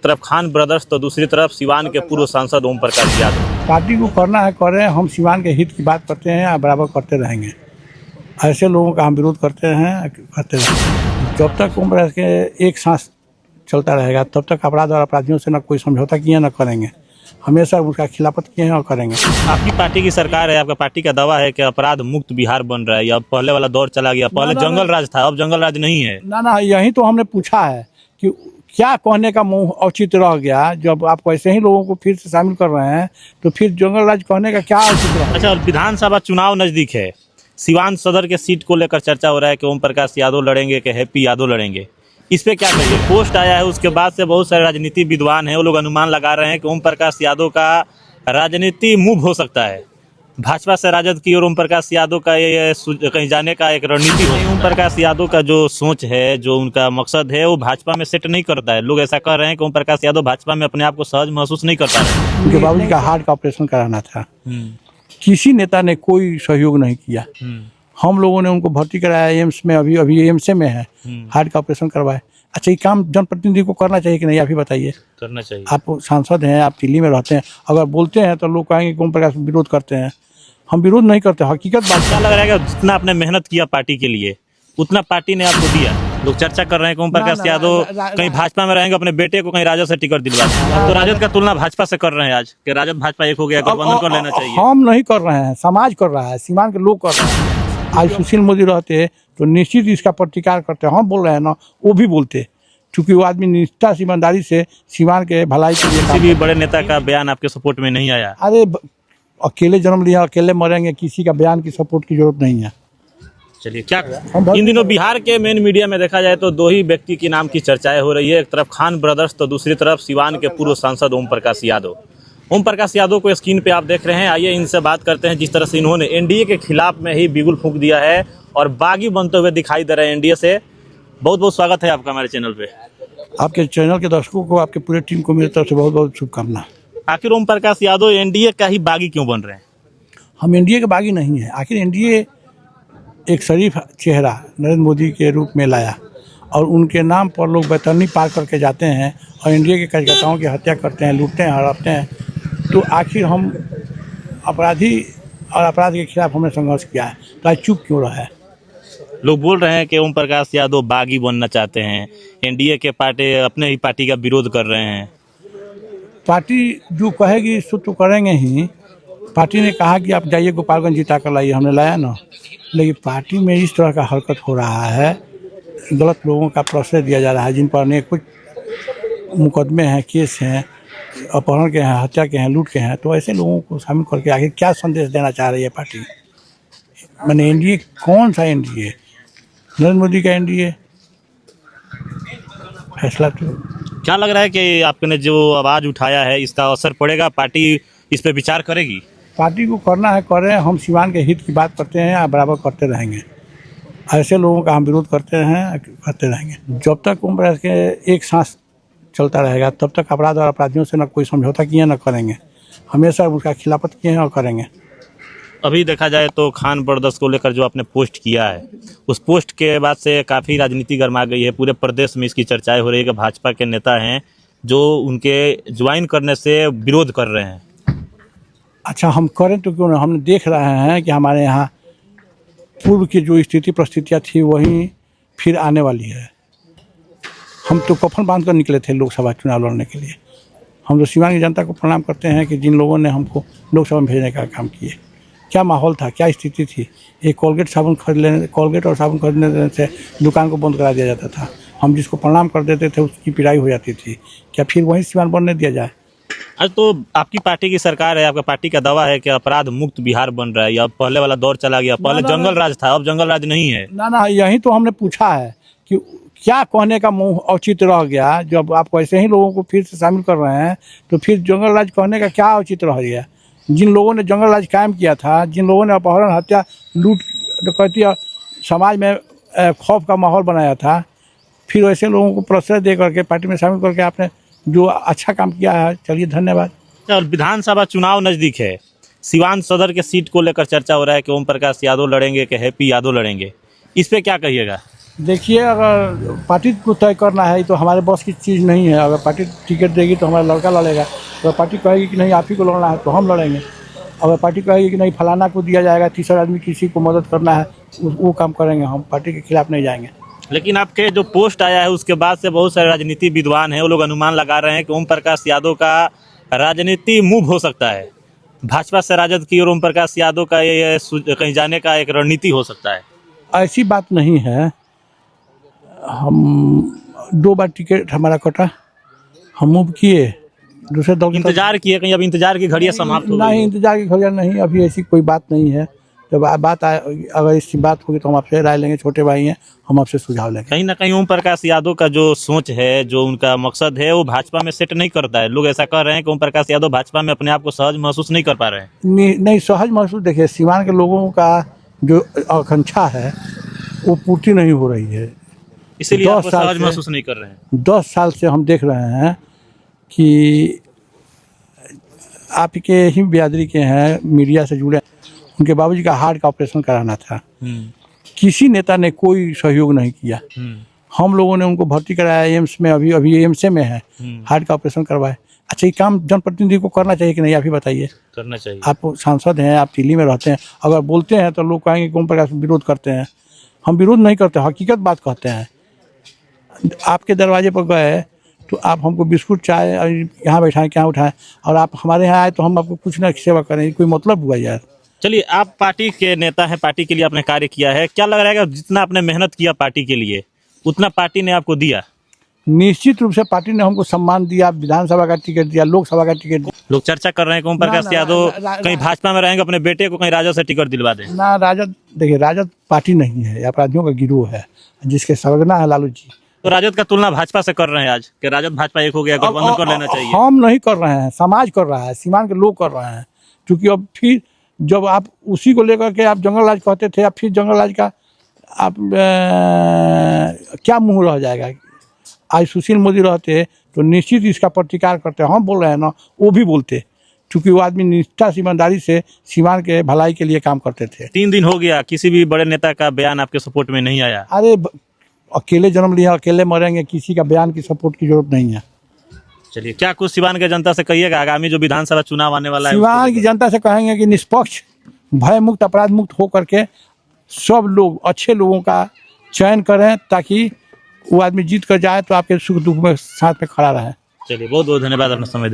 तरफ खान ब्रदर्स तो दूसरी तरफ सिवान के पूर्व सांसद ओम प्रकाश यादव। पार्टी को करना है करें, हम सिवान के हित की बात करते हैं और बराबर करते रहेंगे। ऐसे लोगों का हम विरोध करते रहेंगे। जब तक ओम प्रकाश के एक सांस चलता रहेगा तब तक अपराध और अपराधियों से न कोई समझौता किए न करेंगे। हमेशा उसका खिलाफत किए हैं और करेंगे। आपकी पार्टी की सरकार है, आपका पार्टी का दावा है कि अपराध मुक्त बिहार बन रहा है। अब पहले वाला दौर चला गया, पहले जंगल राज था, अब जंगल राज नहीं है। ना, यही तो हमने पूछा है कि क्या कहने का मुंह औचित्य रह गया। जब आप ऐसे ही लोगों को फिर से शामिल कर रहे हैं तो फिर जंगल राज कहने का क्या औचित्य रहा। अच्छा, विधानसभा चुनाव नजदीक है, सिवान सदर के सीट को लेकर चर्चा हो रहा है कि ओम प्रकाश यादव लड़ेंगे कि हैप्पी यादव लड़ेंगे। इस पे क्या कहिए? पोस्ट आया है, उसके बाद से बहुत सारे राजनीति विद्वान हैं, वो लोग अनुमान लगा रहे हैं कि ओम प्रकाश यादव का राजनीति मूव हो सकता है, भाजपा से राजद की ओर ओम प्रकाश यादव का ये कहीं जाने का एक रणनीति हो। ओम प्रकाश यादव का जो सोच है, जो उनका मकसद है, वो भाजपा में सेट नहीं करता है। लोग ऐसा कह रहे हैं कि ओम प्रकाश यादव भाजपा में अपने आप को सहज महसूस नहीं कर पा रहे हैं। उनके बाबूजी का हार्ट का ऑपरेशन कराना था, किसी नेता ने कोई सहयोग नहीं किया। हम लोगों ने उनको भर्ती कराया एम्स में, अभी एम्स में है, हार्ट का ऑपरेशन करवाए। अच्छा, ये काम जनप्रतिनिधि को करना चाहिए कि नहीं, आप ही बताइए। करना चाहिए। आप सांसद हैं, आप दिल्ली में रहते हैं, अगर बोलते हैं तो लोग कहेंगे कि ओम प्रकाश विरोध करते हैं। हम विरोध नहीं करते, हकीकत बात। क्या लग रहा है कि जितना आपने मेहनत किया पार्टी के लिए उतना पार्टी ने आपको दिया? लोग चर्चा कर रहे हैं कि ओम प्रकाश यादव कहीं भाजपा में रहेंगे, अपने बेटे को कहीं राजद से टिकट दिलवा। तो राजद का तुलना भाजपा से कर रहे हैं आज कि राजद भाजपा एक हो गया, गठबंधन कर लेना चाहिए। हम नहीं कर रहे हैं, समाज कर रहा है, सीमांत के लोग कर रहे हैं। आज सुशील मोदी रहते तो निश्चित इसका प्रतिकार करते। हम बोल रहे हैं ना, वो भी बोलते, क्योंकि वो आदमी निष्ठा ईमानदारी से सीमान के भलाई के लिए। किसी भी बड़े नेता का बयान आपके सपोर्ट में नहीं आया? अरे अकेले जन्म लिया, अकेले मरेंगे, किसी का बयान की सपोर्ट की जरूरत नहीं है। चलिए, क्या इन दिनों बिहार के मेन मीडिया में देखा जाए तो दो ही व्यक्ति की नाम की चर्चाएं हो रही है, एक तरफ खान ब्रदर्स तो दूसरी तरफ सिवान के पूर्व सांसद ओम प्रकाश यादव। ओम प्रकाश यादव को स्क्रीन पे आप देख रहे हैं, आइए इनसे बात करते हैं। जिस तरह से इन्होंने एनडीए के खिलाफ में ही बिगुल फूंक दिया है और बागी बनते हुए दिखाई दे रहे हैं एनडीए से। बहुत बहुत स्वागत है आपका हमारे चैनल पे। आपके चैनल के दर्शकों को, आपके पूरे टीम को मेरी तरफ से बहुत बहुत शुभकामना। आखिर ओम प्रकाश यादव एनडीए का ही बागी क्यों बन रहे हैं? हम एनडीए के बागी नहीं है। आखिर एनडीए एक शरीफ चेहरा नरेंद्र मोदी के रूप में लाया और उनके नाम पर लोग बैतरनी पार करके जाते हैं और एनडीए के कार्यकर्ताओं की हत्या करते हैं, लूटते हैं, हड़पते हैं। तो आखिर हम अपराधी और अपराध के खिलाफ हमने संघर्ष किया है, तो आज चुप क्यों रहा है? लोग बोल रहे हैं कि ओम प्रकाश यादव बागी बनना चाहते हैं, एनडीए के पार्टी अपने ही पार्टी का विरोध कर रहे हैं। पार्टी जो कहेगी सो तो करेंगे ही। पार्टी ने कहा कि आप जाइए गोपालगंज जिता कर लाइए, हमने लाया ना। लेकिन पार्टी में इस तरह का हरकत हो रहा है, गलत लोगों का प्रोसेस दिया जा रहा है, जिन पर अनेक कुछ मुकदमे हैं, केस हैं, अपहरण के हैं, हत्या के हैं, लूट के हैं। तो ऐसे लोगों को शामिल करके आगे क्या संदेश देना चाह रही है पार्टी? मैंने एनडीए कौन सा एनडीए? नरेंद्र मोदी का एनडीए। फैसला तो क्या लग रहा है कि आपने जो आवाज़ उठाया है इसका असर पड़ेगा? पार्टी इस पे विचार करेगी? पार्टी को करना है करें, हम सिवान के हित की बात करते हैं और बराबर करते रहेंगे। ऐसे लोगों का हम विरोध करते रहेंगे। जब तक ओम प्रकाश के एक सांस चलता रहेगा तब तक अपराध और अपराधियों से न कोई समझौता किए न करेंगे। हमेशा उसका खिलाफत किए हैं और करेंगे। अभी देखा जाए तो खान ब्रदर्स को लेकर जो आपने पोस्ट किया है, उस पोस्ट के बाद से काफ़ी राजनीति गर्मा गई है। पूरे प्रदेश में इसकी चर्चाएं हो रही है कि भाजपा के नेता हैं जो उनके ज्वाइन करने से विरोध कर रहे हैं। अच्छा, हम करें तो क्यों ना? हमने देख रहे हैं कि हमारे यहाँ पूर्व की जो स्थिति परिस्थितियाँ थी वही फिर आने वाली है। हम तो कफन बांध कर निकले थे लोकसभा चुनाव लड़ने के लिए। हम तो सिवान की जनता को प्रणाम करते हैं कि जिन लोगों ने हमको लोकसभा में भेजने का काम किए। क्या माहौल था, क्या स्थिति थी? एक कोलगेट और साबुन खरीदने से दुकान को बंद करा दिया जाता था। हम जिसको प्रणाम कर देते थे उसकी पिटाई हो जाती थी। क्या फिर वही सिवान बनने दिया जाए? आज तो आपकी पार्टी की सरकार है, आपका पार्टी का दावा है कि अपराध मुक्त बिहार बन रहा है। अब पहले वाला दौर चला गया, पहले जंगल राज था, अब जंगल राज नहीं है। ना, यही तो हमने पूछा है कि क्या कहने का मुंह औचित्य रह गया। जब आप ऐसे ही लोगों को फिर से शामिल कर रहे हैं तो फिर जंगल राज कहने का क्या औचित्य रह गया? जिन लोगों ने जंगल राज कायम किया था, जिन लोगों ने अपहरण, हत्या, लूट, डकैती और समाज में खौफ का माहौल बनाया था, फिर ऐसे लोगों को प्रोत्साहन दे करके पार्टी में शामिल करके आपने जो अच्छा काम किया है, चलिए धन्यवाद। और विधानसभा चुनाव नजदीक है, सिवान सदर के सीट को लेकर चर्चा हो रहा है कि ओम प्रकाश यादव लड़ेंगे कि हैप्पी यादव लड़ेंगे। इस पे क्या कहिएगा? देखिए, अगर पार्टी को तय करना है तो हमारे बस की चीज़ नहीं है। अगर पार्टी टिकट देगी तो हमारा लड़का लड़ेगा। अगर पार्टी कहेगी कि नहीं आप ही को लड़ना है तो हम लड़ेंगे। अगर पार्टी कहेगी कि नहीं फलाना को दिया जाएगा, तीसरा आदमी किसी को मदद करना है, वो काम करेंगे। हम पार्टी के खिलाफ नहीं जाएंगे। लेकिन आपके जो पोस्ट आया है उसके बाद से बहुत सारे राजनीति विद्वान हैं, वो लोग अनुमान लगा रहे हैं कि ओम प्रकाश यादव का राजनीति मूव हो सकता है, भाजपा से राजद की और ओम प्रकाश यादव का ये कहीं जाने का एक रणनीति हो सकता है। ऐसी बात नहीं है। हम 2 बार टिकट हमारा कटा, हम मूव किए दूसरे दल के तरफ। इंतजार किए कहीं, अब इंतजार की घड़ियां समाप्त हो गई नहीं, है। इंतजार की घड़ियां नहीं, अभी ऐसी कोई बात नहीं है। जब बात आए, अगर इसकी बात होगी तो हम आपसे राय लेंगे। छोटे भाई हैं, हम आपसे सुझाव लेंगे। कहीं ना कहीं ओम प्रकाश यादव का जो सोच है, जो उनका मकसद है, वो भाजपा में सेट नहीं करता है। लोग ऐसा कह रहे हैं कि ओम प्रकाश यादव भाजपा में अपने आप को सहज महसूस नहीं कर पा रहे हैं। नहीं, सहज महसूस। देखिए, सीवान के लोगों का जो आकांक्षा है वो पूर्ति नहीं हो रही है। इसीलिए 10 आपको साल सहज से- महसूस नहीं कर रहे हैं। 10 साल से हम देख रहे हैं कि आपके ही बिरादरी के हैं, मीडिया से जुड़े। उनके बाबूजी का हार्ट का ऑपरेशन कराना था, किसी नेता ने कोई सहयोग नहीं किया। हम लोगों ने उनको भर्ती कराया एम्स में, अभी एम्स में है, हार्ट का ऑपरेशन करवाए। अच्छा, ये काम जनप्रतिनिधि को करना चाहिए कि नहीं, आप ही बताइए। करना चाहिए। आप सांसद हैं, आप दिल्ली में रहते हैं, अगर बोलते हैं तो लोग कहेंगे कि ओम प्रकाश विरोध करते हैं। हम विरोध नहीं करते, हकीकत बात कहते हैं। आपके दरवाजे पर गए तो आप हमको बिस्कुट चाय यहाँ बैठाएं, क्या उठाएं, और आप हमारे यहाँ आए तो हम आपको कुछ ना सेवा करें। कोई मतलब हुआ यार। चलिए, आप पार्टी के नेता हैं, पार्टी के लिए आपने कार्य किया है, क्या लग रहा है कि जितना आपने मेहनत किया पार्टी के लिए उतना पार्टी ने आपको दिया? निश्चित रूप से पार्टी ने हमको सम्मान दिया, विधानसभा का टिकट दिया, लोकसभा का टिकट दिया। लोग चर्चा कर रहे हैं कि ओम प्रकाश यादव कहीं भाजपा में रहेंगे, अपने बेटे को कहीं राजद से टिकट दिलवा दें। ना, राजद, देखिए, राजद पार्टी नहीं है, अपराधियों का गिरोह है जिसके सरगना है लालू जी। तो राजद का तुलना भाजपा से कर रहे हैं आज कि राजद भाजपा एक हो गया, गठबंधन कर लेना चाहिए। हम नहीं कर रहे हैं, समाज कर रहा है, सीमान के लोग कर रहे हैं। क्योंकि अब फिर जब आप उसी को लेकर के आप जंगल राज कहते थे, अब फिर जंगल राज का आप क्या मुंह रह जाएगा। आज सुशील मोदी रहते तो निश्चित इसका प्रतिकार करते। हम बोल रहे हैं ना, वो भी बोलते, क्योंकि वो आदमी निष्ठा से, ईमानदारी से सीमान के भलाई के लिए काम करते थे। 3 दिन हो गया, किसी भी बड़े नेता का बयान आपके सपोर्ट में नहीं आया। अरे अकेले जन्म लिया, अकेले मरेंगे, किसी का बयान की सपोर्ट की जरूरत नहीं है। चलिए, क्या कुछ सिवान के जनता से कहिएगा, आगामी जो विधानसभा चुनाव आने वाला है सीवान की जनता से कहेंगे कि निष्पक्ष, भय मुक्त, अपराध मुक्त हो करके सब लोग अच्छे लोगों का चयन करें, ताकि वो आदमी जीत कर जाए तो आपके सुख दुख में साथ में खड़ा रहे। चलिए, बहुत बहुत धन्यवाद अपना समय देने।